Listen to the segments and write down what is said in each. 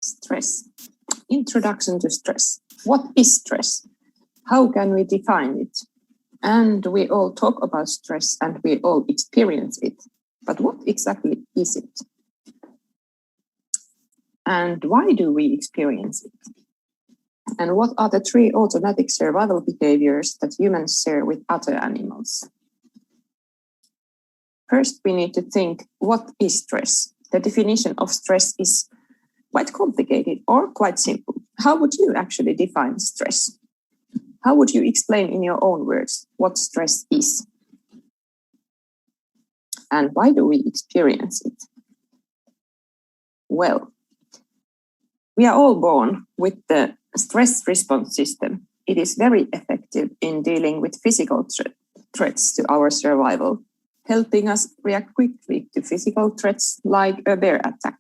Stress. Introduction to stress. What is stress? How can we define it? And we all talk about stress and we all experience it. But what exactly is it? And why do we experience it? And what are the 3 automatic survival behaviors that humans share with other animals? First, we need to think, what is stress? The definition of stress is quite complicated or quite simple. How would you actually define stress? How would you explain in your own words what stress is? And why do we experience it? Well, we are all born with the stress response system. It is very effective in dealing with physical threats to our survival, helping us react quickly to physical threats like a bear attack.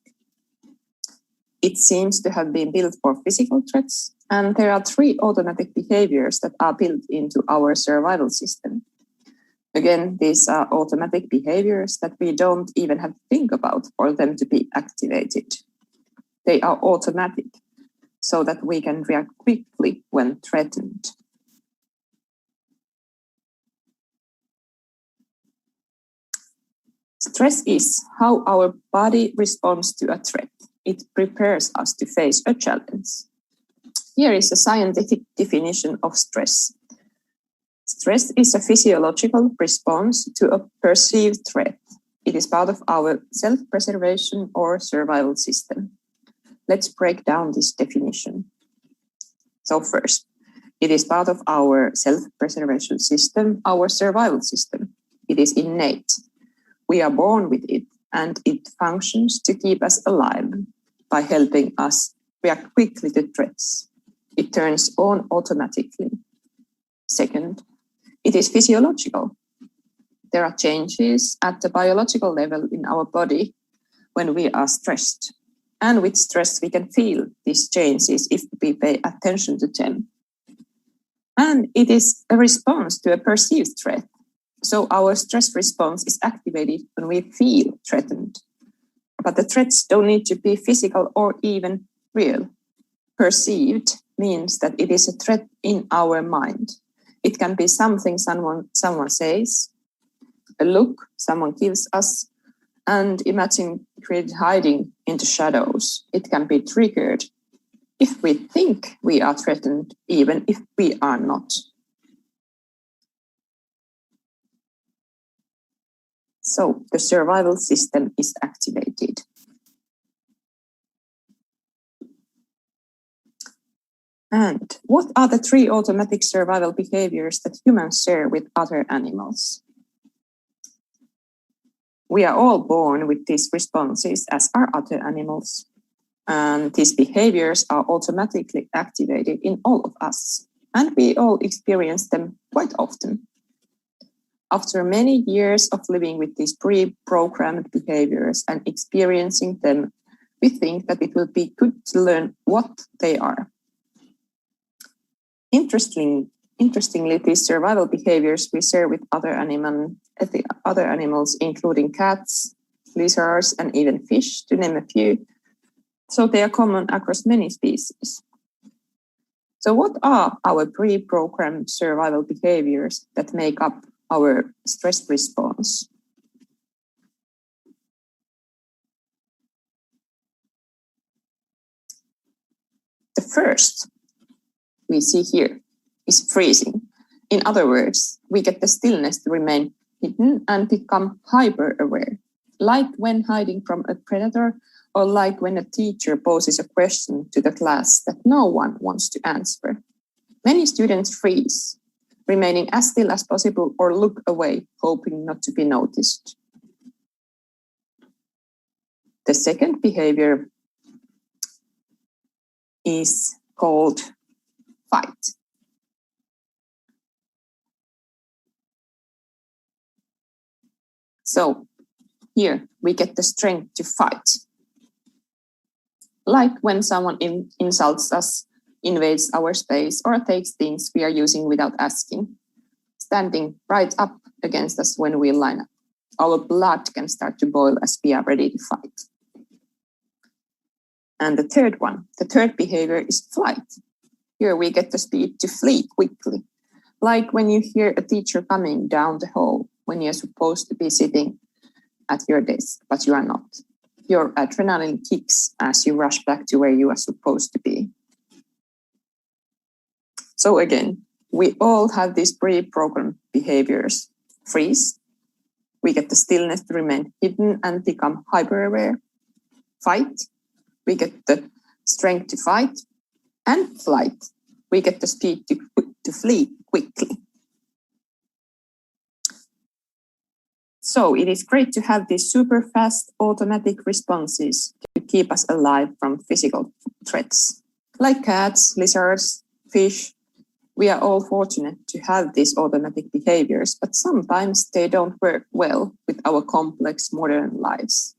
It seems to have been built for physical threats, and there are 3 automatic behaviors that are built into our survival system. Again, these are automatic behaviors that we don't even have to think about for them to be activated. They are automatic, so that we can react quickly when threatened. Stress is how our body responds to a threat. It prepares us to face a challenge. Here is a scientific definition of stress. Stress is a physiological response to a perceived threat. It is part of our self-preservation or survival system. Let's break down this definition. So first, it is part of our self-preservation system, our survival system. It is innate. We are born with it, and it functions to keep us alive by helping us react quickly to threats. It turns on automatically. Second, it is physiological. There are changes at the biological level in our body when we are stressed. And with stress, we can feel these changes if we pay attention to them. And it is a response to a perceived threat. So our stress response is activated when we feel threatened. But the threats don't need to be physical or even real. Perceived means that it is a threat in our mind. It can be something someone says, a look someone gives us, and imagine created hiding in the shadows. It can be triggered if we think we are threatened, even if we are not. So the survival system is activated. And what are the 3 automatic survival behaviors that humans share with other animals? We are all born with these responses, as are other animals. And these behaviors are automatically activated in all of us, and we all experience them quite often. After many years of living with these pre-programmed behaviors and experiencing them, we think that it will be good to learn what they are. Interestingly, these survival behaviors we share with other animals, including cats, lizards, and even fish, to name a few. So they are common across many species. So what are our pre-programmed survival behaviors that make up our stress response? The first we see here is freezing. In other words, we get the stillness to remain hidden and become hyper-aware, like when hiding from a predator or like when a teacher poses a question to the class that no one wants to answer. Many students freeze, remaining as still as possible or look away, hoping not to be noticed. The second behavior is called fight. So here we get the strength to fight. Like when someone insults us, invades our space, or takes things we are using without asking, standing right up against us when we line up. Our blood can start to boil as we are ready to fight. And the third behavior is flight. Here we get the speed to flee quickly, like when you hear a teacher coming down the hall when you're supposed to be sitting at your desk, but you are not. Your adrenaline kicks as you rush back to where you are supposed to be. So again, we all have these pre-programmed behaviors. Freeze, we get the stillness to remain hidden and become hyper-aware. Fight, we get the strength to fight. And flight, we get the speed to flee quickly. So it is great to have these super fast automatic responses to keep us alive from physical threats. Like cats, lizards, fish, we are all fortunate to have these automatic behaviors, but sometimes they don't work well with our complex modern lives.